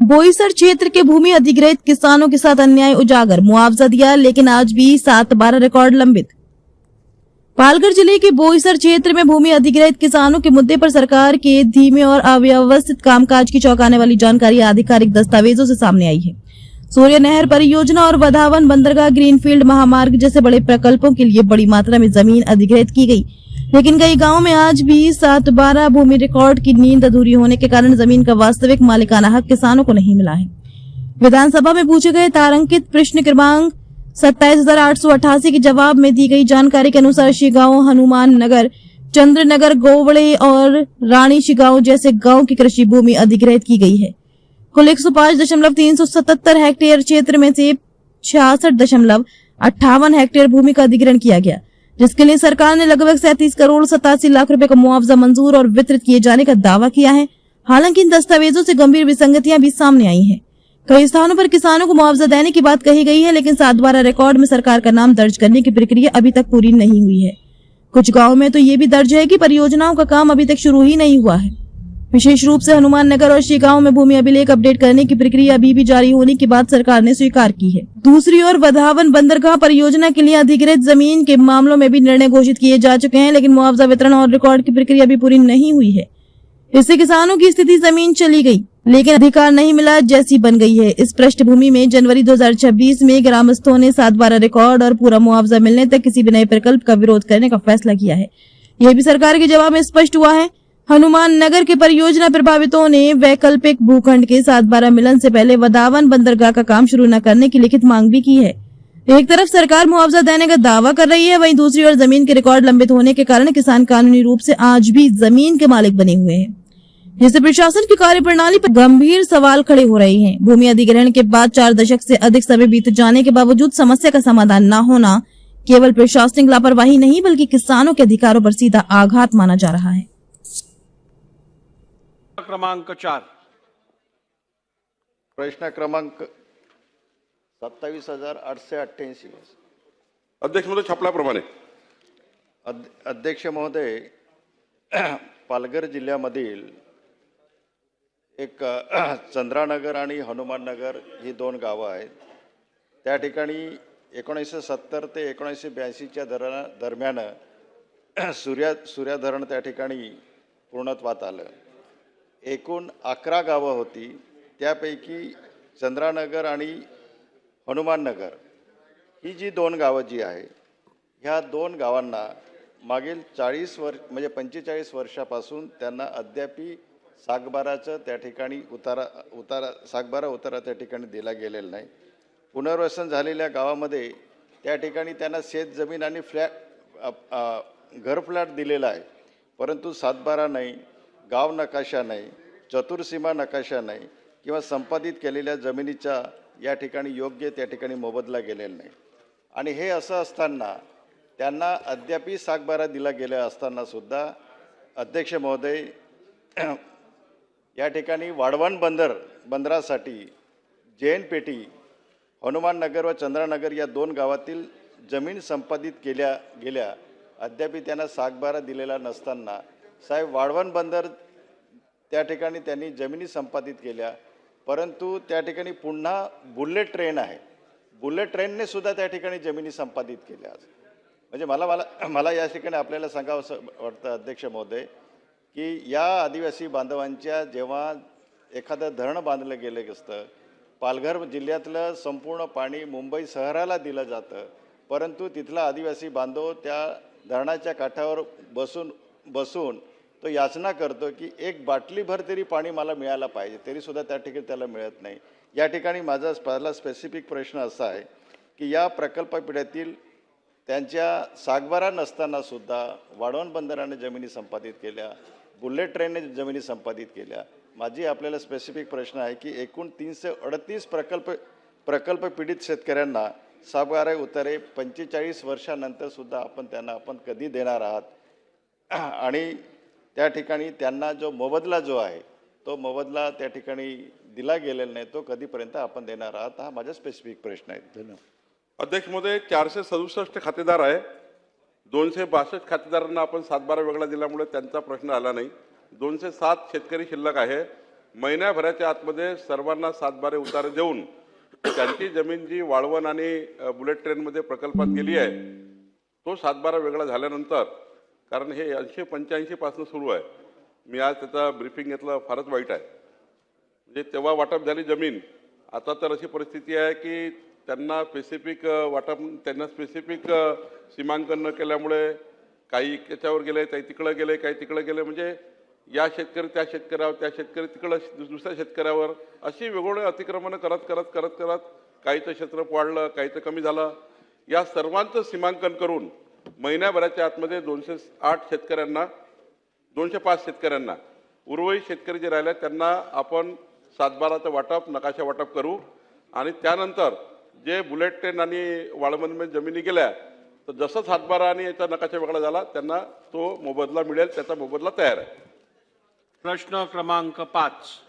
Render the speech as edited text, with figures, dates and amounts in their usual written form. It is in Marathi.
बोईसर क्षेत्र के भूमि अधिग्रहित किसानों के साथ अन्याय उजागर, मुआवजा दिया लेकिन आज भी 7/12 रिकॉर्ड लंबित। पालघर जिले के बोईसर क्षेत्र में भूमि अधिग्रहित किसानों के मुद्दे पर सरकार के धीमे और अव्यवस्थित कामकाज की चौंकाने वाली जानकारी आधिकारिक दस्तावेजों से सामने आई है। सूर्य नहर परियोजना और वधावन बंदरगाह ग्रीनफील्ड महामार्ग जैसे बड़े प्रकल्पों के लिए बड़ी मात्रा में जमीन अधिग्रहित की गई, लेकिन कई गांवों में आज भी 7/12 भूमि रिकॉर्ड की नींद अधूरी होने के कारण जमीन का वास्तविक मालिकाना हक किसानों को नहीं मिला है। विधानसभा में पूछे गए तारांकित प्रश्न क्रमांक 27,888 के जवाब में दी गई जानकारी के अनुसार शिगांव, हनुमान नगर, चंद्रनगर, गोवड़े और रानी शिगांव जैसे गांव की कृषि भूमि अधिग्रहित की गई है। कुल 105.377 हेक्टेयर क्षेत्र में से 66.58 हेक्टेयर भूमि का अधिग्रहण किया गया, जिसके लिए सरकार ने लगभग 37 करोड़ 87 लाख रुपए का मुआवजा मंजूर और वितरित किए जाने का दावा किया है। हालांकि इन दस्तावेजों से गंभीर विसंगतियां भी सामने आई हैं। कई स्थानों पर किसानों को मुआवजा देने की बात कही गई है, लेकिन 7/12 रिकॉर्ड में सरकार का नाम दर्ज करने की प्रक्रिया अभी तक पूरी नहीं हुई है। कुछ गाँव में तो ये भी दर्ज है कि परियोजनाओं का काम अभी तक शुरू ही नहीं हुआ है। विशेष रूप से हनुमान नगर और शिगांव में भूमि अभिलेख अपडेट करने की प्रक्रिया अभी भी जारी होने की बात सरकार ने स्वीकार की है। दूसरी ओर वधावन बंदरगाह परियोजना के लिए अधिग्रहित जमीन के मामलों में भी निर्णय घोषित किए जा चुके हैं, लेकिन मुआवजा वितरण और रिकॉर्ड की प्रक्रिया अभी पूरी नहीं हुई है। इससे किसानों की स्थिति जमीन चली गई लेकिन अधिकार नहीं मिला जैसी बन गई है। इस पृष्ठभूमि में जनवरी 2026 में ग्रामस्थों ने 7/12 रिकॉर्ड और पूरा मुआवजा मिलने तक किसी भी नए प्रकल्प का विरोध करने का फैसला किया है। यह भी सरकार के जवाब में स्पष्ट हुआ है। हनुमान नगर के परियोजना प्रभावितों ने वैकल्पिक भूखंड के 7/12 मिलन से पहले वधावन बंदरगाह का काम शुरू न करने की लिखित मांग भी की है। एक तरफ सरकार मुआवजा देने का दावा कर रही है, वहीं दूसरी ओर जमीन के रिकॉर्ड लंबित होने के कारण किसान कानूनी रूप से आज भी जमीन के मालिक बने हुए हैं, जिससे प्रशासन की कार्यप्रणाली पर गंभीर सवाल खड़े हो रहे हैं। भूमि अधिग्रहण के बाद 4 दशक से अधिक समय बीत जाने के बावजूद समस्या का समाधान न होना केवल प्रशासनिक लापरवाही नहीं बल्कि किसानों के अधिकारों पर सीधा आघात माना जा रहा है। क्रमांक 4 प्रश्न क्रमांक 27,888। अध्यक्ष महोदय छापल्याप्रमाणे अध्यक्ष महोदय, पालघर जिल्ह्यामधील एक चंद्रानगर आणि हनुमाननगर ही 2 गावं आहेत। त्या ठिकाणी 1970 ते 1982च्या दरम्यान सूर्या धरण त्या ठिकाणी पूर्णत्वात आलं। एकूण 11 गावं होती, त्यापैकी चंद्रानगर आणि हनुमाननगर ही जी 2 गावं जी आहे, ह्या 2 गावांना मागील 40 वर्ष म्हणजे 45 वर्षापासून त्यांना अद्यापी सागबाराचं त्या ठिकाणी सागबारा उतारा त्या ठिकाणी दिला गेलेला नाही। पुनर्वसन झालेल्या गावामध्ये त्या ठिकाणी त्यांना शेत जमीन आणि घर फ्लॅट दिलेला आहे, परंतु 7/12 नाही, गाव नकाशा नाही, चतुर्सीमा नकाशा नाही किंवा संपादित केलेल्या जमिनीचा या ठिकाणी योग्य त्या ठिकाणी मोबदला गेलेला नाही। आणि हे असं असताना त्यांना अद्यापी सागबारा दिला गेला असताना सुद्धा अध्यक्ष महोदय, या ठिकाणी वाढवण बंदरासाठी जैन पेठी, हनुमाननगर व चंद्रानगर या 2 गावातील जमीन संपादित केल्या गेल्या, अद्यापी त्यांना सागबारा दिलेला नसताना साहेब वाढवण बंदर त्या ठिकाणी त्यांनी जमिनी संपादित केल्या, परंतु त्या ठिकाणी पुन्हा बुलेट ट्रेन आहे, बुलेट ट्रेनने सुद्धा त्या ठिकाणी जमिनी संपादित केल्या। म्हणजे मला या ठिकाणी आपल्याला सांगावं असं वाटतं अध्यक्ष महोदय की या आदिवासी बांधवांच्या जेव्हा एखादं धरण बांधलं गेलं असतं, पालघर जिल्ह्यातलं संपूर्ण पाणी मुंबई शहराला दिलं जातं, परंतु तिथला आदिवासी बांधव त्या धरणाच्या काठावर बसून तो याचना करतो की एक बाटलीभर तरी पाणी मला मिळायला पाहिजे, तरीसुद्धा त्या ठिकाणी त्याला मिळत नाही। या ठिकाणी माझा पहिला स्पेसिफिक प्रश्न असा आहे की या प्रकल्पपिढ्यातील त्यांच्या सागबारा नसताना सुद्धा वाढवण बंदराने जमिनी संपादित केल्या, बुलेट ट्रेनने जमिनी संपादित केल्या। माझी आपल्याला स्पेसिफिक प्रश्न आहे की एकूण 338 प्रकल्प पीडित शेतकऱ्यांना सागबारा उतारे 45 वर्षानंतर सुद्धा त्यांना कधी देणार आहात, आणि त्या ठिकाणी त्यांना जो मोबदला जो आहे तो मोबदला त्या ठिकाणी दिला गेलेला नाही, तो कधीपर्यंत आपण देणार आहात, हा माझा स्पेसिफिक प्रश्न आहे। धन्यवाद। अध्यक्ष महोदय, 467 खातेदार आहे, 262 खातेदारांना आपण 7/12 वेगळा दिल्यामुळे त्यांचा प्रश्न आला नाही। 207 शेतकरी शिल्लक आहे, महिन्याभराच्या आतमध्ये सर्वांना 7/12 उतारे देऊन त्यांची जमीन जी वाळवण आणि बुलेट ट्रेनमध्ये प्रकल्पात गेली आहे तो 7/12 वेगळा झाल्यानंतर, कारण हे 80-85 पासून सुरू आहे, मी आज त्याचा ब्रीफिंग घेतलं, फारच वाईट आहे. म्हणजे तेव्हा वाटप झाली जमीन, आता तर अशी परिस्थिती आहे की त्यांना स्पेसिफिक वाटप, त्यांना स्पेसिफिक सीमांकन न केल्यामुळे काही याच्यावर गेले, काही तिकडं गेले, काही तिकडं गेले, म्हणजे या शेतकरी त्या शेतकऱ्यावर, त्या शेतकरी तिकडं दुसऱ्या शेतकऱ्यावर, अशी वेगवेगळे अतिक्रमणं करत करत करत करत काहीचं क्षेत्र वाढलं, काहीचं कमी झालं. या सर्वांचं सीमांकन करून महिन्याभराच्या आतमध्ये 208 शेतकऱ्यांना, 205 शेतकऱ्यांना, उर्वरित शेतकरी जे राहिले त्यांना आपण 7/12चं वाटप, नकाशा वाटप करू. आणि त्यानंतर जे बुलेट ट्रेन आणि वाळवंटमध्ये जमिनी गेल्या तर जसं 7/12 आणि याचा नकाशा वेगळा झाला त्यांना तो मोबदला मिळेल, त्याचा मोबदला तयार आहे. प्रश्न क्रमांक 5.